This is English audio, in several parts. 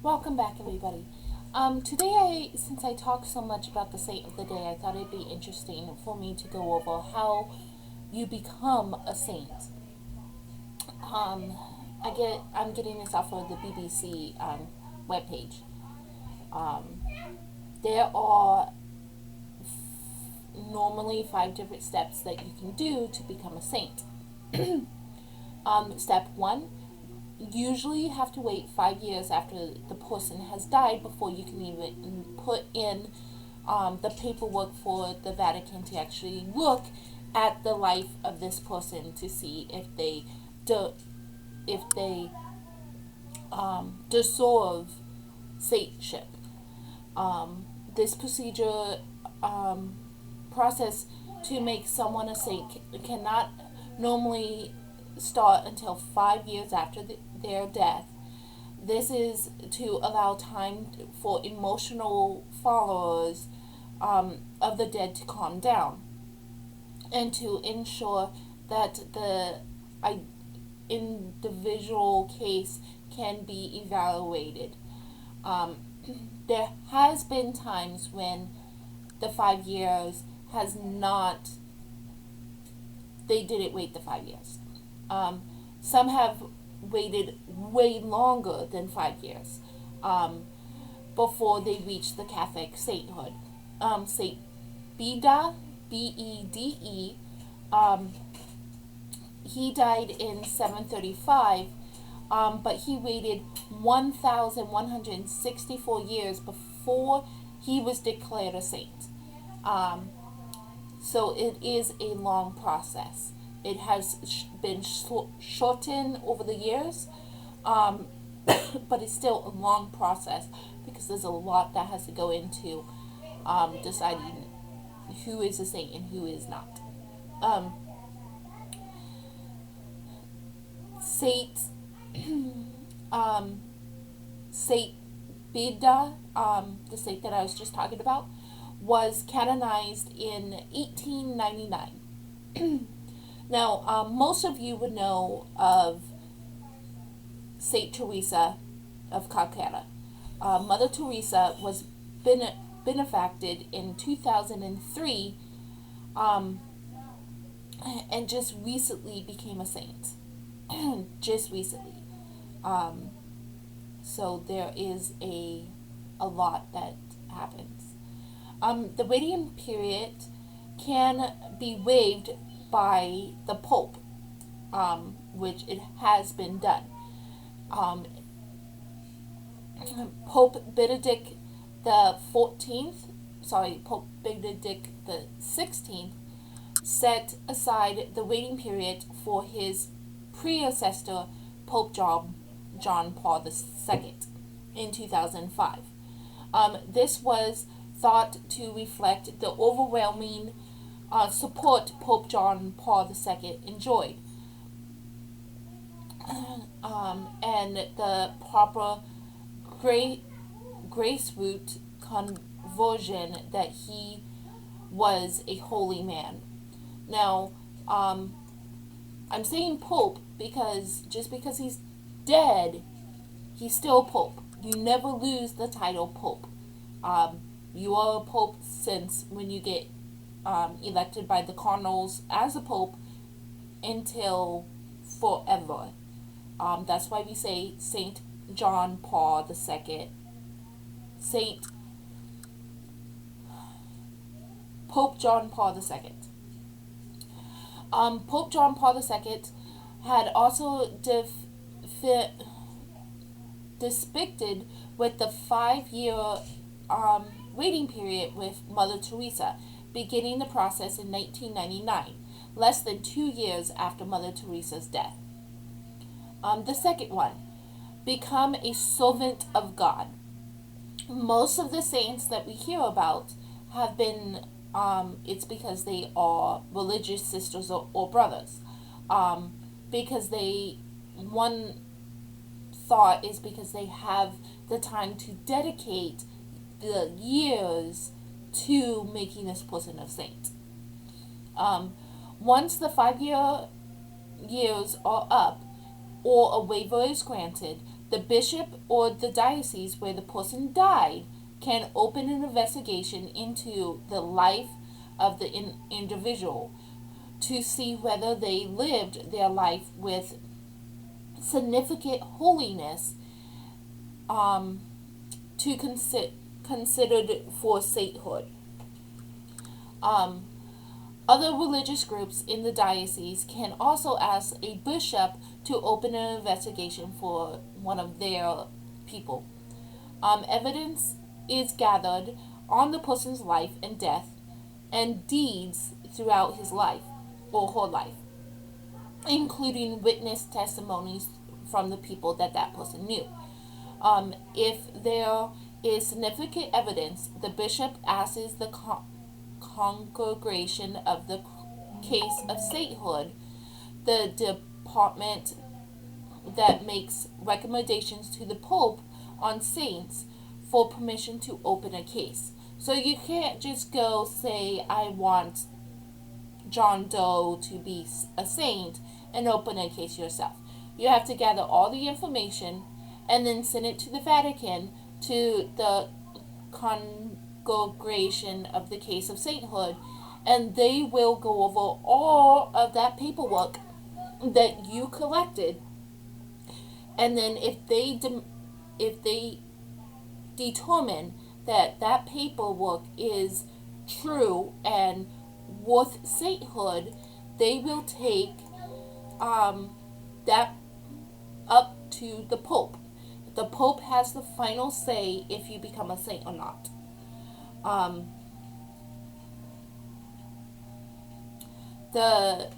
Welcome back, everybody. Since I talked so much about the saint of the day, I thought it'd be interesting for me to go over how you become a saint. Um, I'm getting this off of the BBC webpage. Um, there are normally 5 different steps that you can do to become a saint. Step one, usually you have to wait 5 years after the person has died before you can even put in the paperwork for the Vatican to actually look at the life of this person to see if they deserve saintship. This procedure process to make someone a saint cannot normally start until 5 years after their death. This is to allow time for emotional followers of the dead to calm down and to ensure that the individual case can be evaluated. Um, there has been times when the 5 years has not, they didn't wait the 5 years. Some have waited way longer than 5 years before they reach the Catholic sainthood. Saint Beda, Bede, he died in 735, but he waited 1,164 years before he was declared a saint. So it is a long process. It has been shortened over the years, but it's still a long process because there's a lot that has to go into deciding who is a saint and who is not. Saint Saint Beda, the saint that I was just talking about, was canonized in 1899. Now, most of you would know of Saint Teresa of Calcutta. Mother Teresa was benefacted in 2003 and just recently became a saint. Just recently. So there is a lot that happens. The waiting period can be waived by the Pope, which it has been done. Pope Benedict the 14th, Pope Benedict the 16th, set aside the waiting period for his predecessor, Pope John Paul II, in 2005. This was thought to reflect the overwhelming support Pope John Paul II enjoyed, and the proper grace root conversion that he was a holy man. Now, I'm saying Pope because just because he's dead, he's still Pope. You never lose the title Pope. You are a Pope since when you get elected by the cardinals as a Pope until forever. That's why we say Saint John Paul II. Pope John Paul II. Pope John Paul II had also depicted with the 5-year waiting period with Mother Teresa, beginning the process in 1999, less than 2 years after Mother Teresa's death. The second one, become a servant of God. Most of the saints that we hear about have been, it's because they are religious sisters or brothers. Because one thought is because they have the time to dedicate the years to making this person a saint. Once the 5 years are up or a waiver is granted, The bishop or the diocese where the person died can open an investigation into the life of the individual to see whether they lived their life with significant holiness, to considered for sainthood. Other religious groups in the diocese can also ask a bishop to open an investigation for one of their people. Evidence is gathered on the person's life and death and deeds throughout his life or her life, including witness testimonies from the people that person knew. If there is significant evidence, the bishop asks the congregation of the case of sainthood, the department that makes recommendations to the Pope on saints, for permission to open a case. So you can't just go say, I want John Doe to be a saint, and open a case yourself. You have to gather all the information and then send it to the Vatican, to the congregation of the case of sainthood, and they will go over all of that paperwork that you collected. And then if they determine that paperwork is true and worth sainthood, they will take that up to the Pope. The Pope has the final say if you become a saint or not. The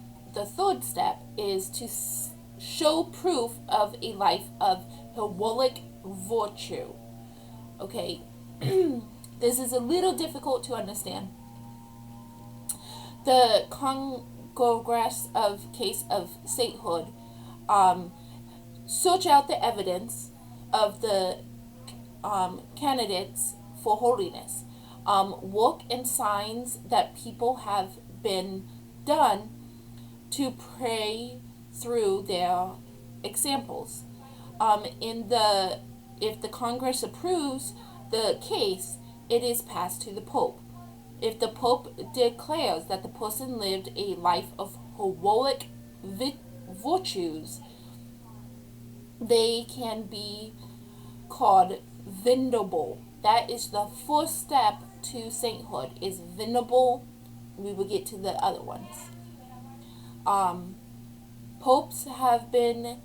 third step is to show proof of a life of heroic virtue. Okay, this is a little difficult to understand. The Congress of Case of Sainthood search out the evidence of the candidates for holiness, work and signs that people have been done to pray through their examples. If the Congress approves the case, it is passed to the Pope. If the Pope declares that the person lived a life of heroic virtues, they can be called venerable. That is the first step to sainthood, is venerable. We will get to the other ones. Popes have been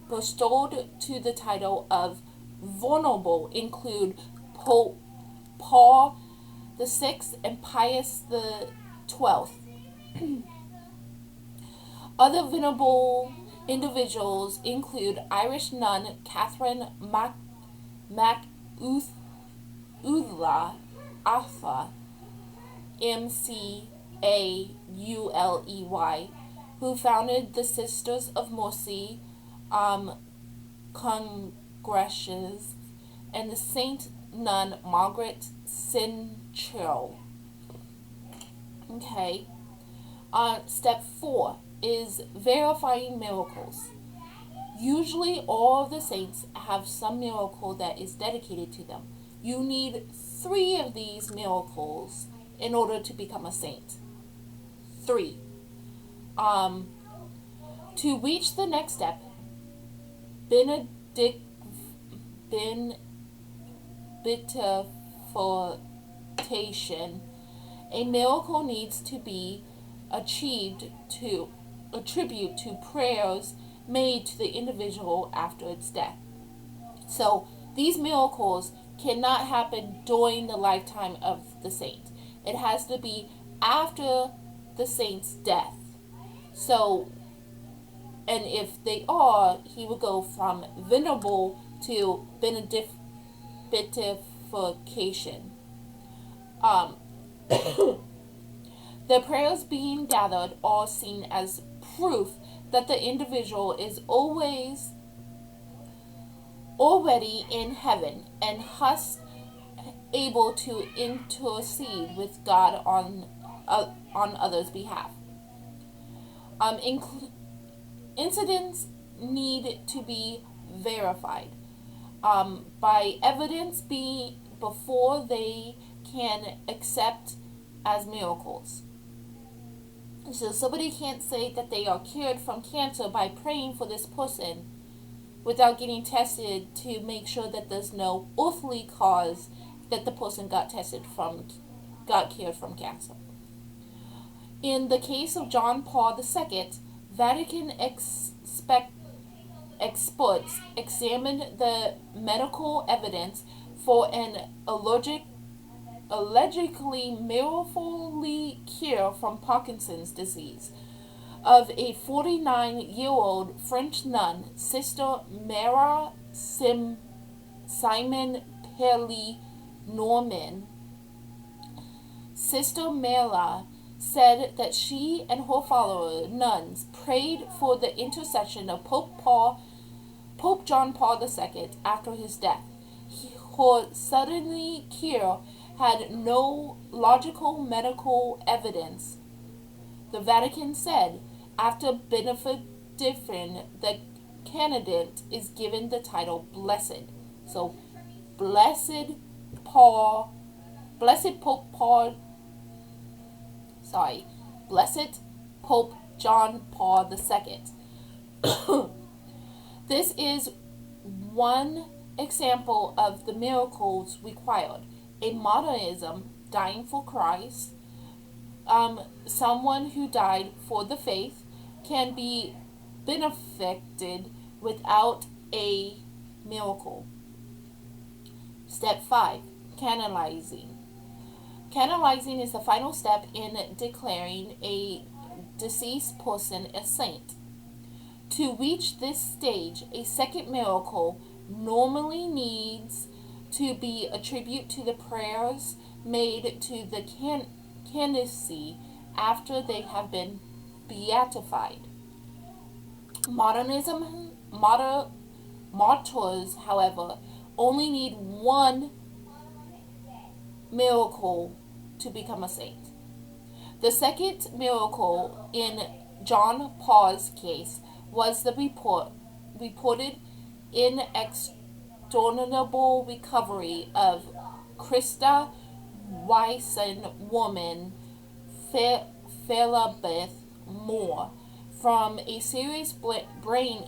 bestowed to the title of venerable include Pope Paul VI and Pius XII. Other venerable individuals include Irish nun Catherine MacUthla, MCAULEY, who founded the Sisters of Mercy congregations, and the Saint nun Margaret Sinchel. Okay. Step 4 is verifying miracles. Usually all of the saints have some miracle that is dedicated to them. You need 3 of these miracles in order to become a saint. 3. To reach the next step, beatification, a miracle needs to be achieved to attribute to prayers made to the individual after its death. So these miracles cannot happen during the lifetime of the saint. It has to be after the saint's death. So, and if they are, he would go from venerable to beatification. The prayers being gathered are seen as proof that the individual is already in heaven and thus able to intercede with God on others' behalf. Incidents need to be verified by evidence being before they can accept as miracles. So somebody can't say that they are cured from cancer by praying for this person without getting tested to make sure that there's no earthly cause that the person got cured from cancer. In the case of John Paul II, Vatican experts examined the medical evidence for an allegedly miraculous cure from Parkinson's disease of a 49-year-old French nun, Sister Mara Simon Perly Norman. Sister Mara said that she and her follower nuns prayed for the intercession of Pope John Paul II after his death. Her suddenly cure had no logical medical evidence. The Vatican said, after benediction, the candidate is given the title blessed. So, blessed Pope John Paul II. This is one example of the miracles required. In modernism, dying for Christ, someone who died for the faith can be benefited without a miracle. Step 5. Canonizing. Canonizing is the final step in declaring a deceased person a saint. To reach this stage, a second miracle normally needs to be attributed to the prayers made to the candidacy after they have been beatified. Martyrs, however, only need one miracle to become a saint. The second miracle in John Paul's case was the reported inexorable recovery of Krista Wyson woman Philibeth Moore from a serious brain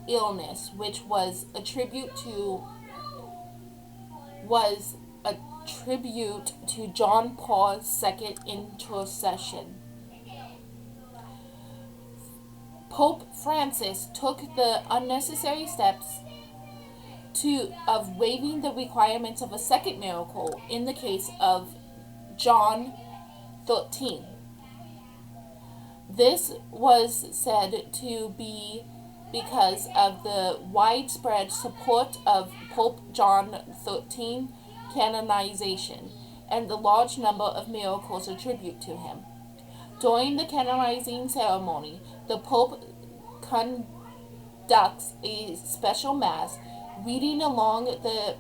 illness, which was a tribute to John Paul's II intercession. Pope Francis took the unnecessary steps of waiving the requirements of a second miracle in the case of John 13. This was said to be because of the widespread support of Pope John 13 canonization and the large number of miracles attributed to him. During the canonizing ceremony, the Pope conducts a special Mass, reading along the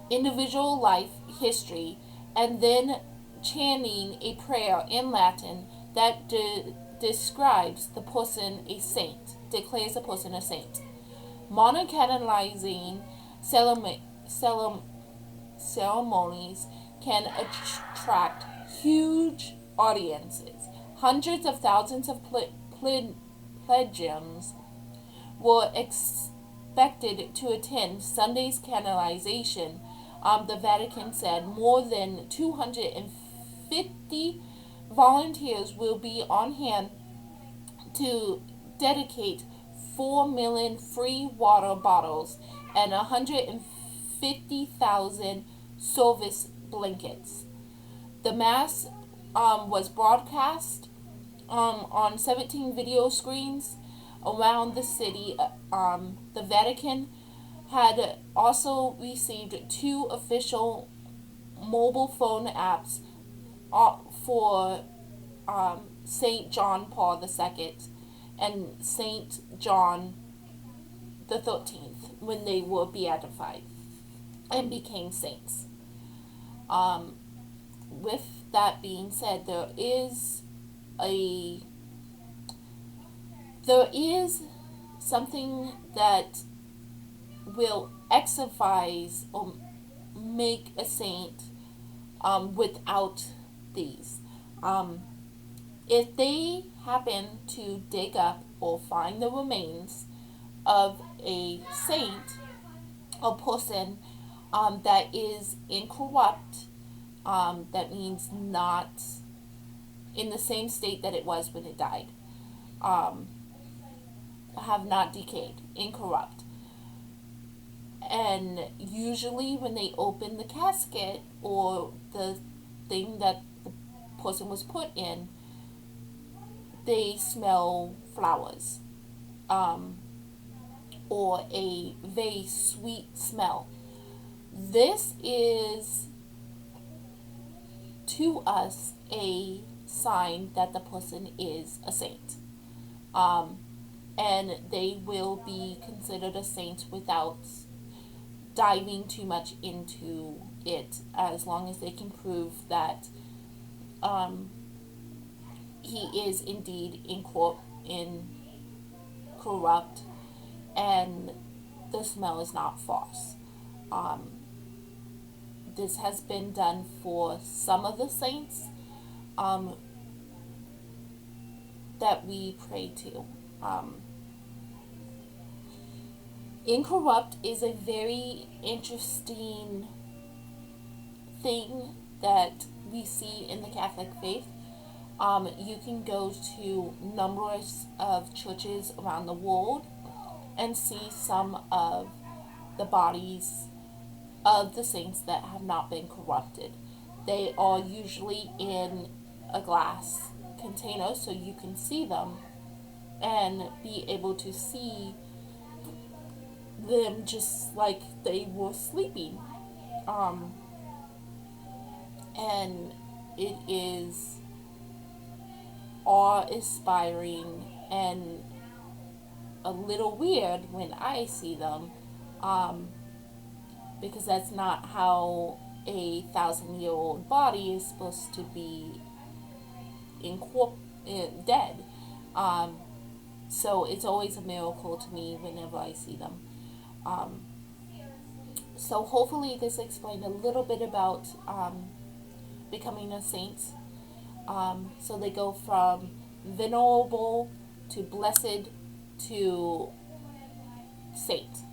individual life history and then chanting a prayer in Latin that describes the person a saint, declares the person a saint. Modern canonizing ceremonies can attract huge audiences. Hundreds of thousands of pilgrims were expected to attend Sunday's canonization. The Vatican said more than 250 volunteers will be on hand to dedicate 4 million free water bottles and 150,000 service blankets. The Mass was broadcast on 17 video screens around the city. The Vatican had also received 2 official mobile phone apps for St. John Paul II and St. John the 13th when they were beatified and became saints. With that being said, there is something that will exorcise or make a saint without these. If they happen to dig up or find the remains of a saint or person that is incorrupt, that means not in the same state that it was when it died, have not decayed, incorrupt. And usually when they open the casket or the thing that the person was put in, they smell flowers, or a very sweet smell. This is to us a sign that the person is a saint. And they will be considered a saint without diving too much into it, as long as they can prove that he is indeed incorrupt and the smell is not false. This has been done for some of the saints that we pray to. Incorrupt is a very interesting thing that we see in the Catholic faith. You can go to numerous of churches around the world and see some of the bodies of the saints that have not been corrupted. They are usually in a glass container so you can see them and be able to see them just like they were sleeping. And it is awe-inspiring and a little weird when I see them, because that's not how a 1,000-year-old body is supposed to be dead. So it's always a miracle to me whenever I see them. So hopefully this explained a little bit about becoming a saint. So they go from venerable to blessed to saint.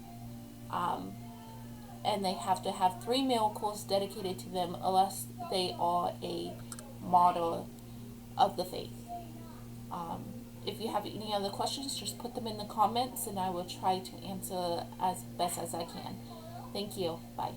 And they have to have 3 miracles dedicated to them, unless they are a martyr of the faith. If you have any other questions, just put them in the comments and I will try to answer as best as I can. Thank you. Bye.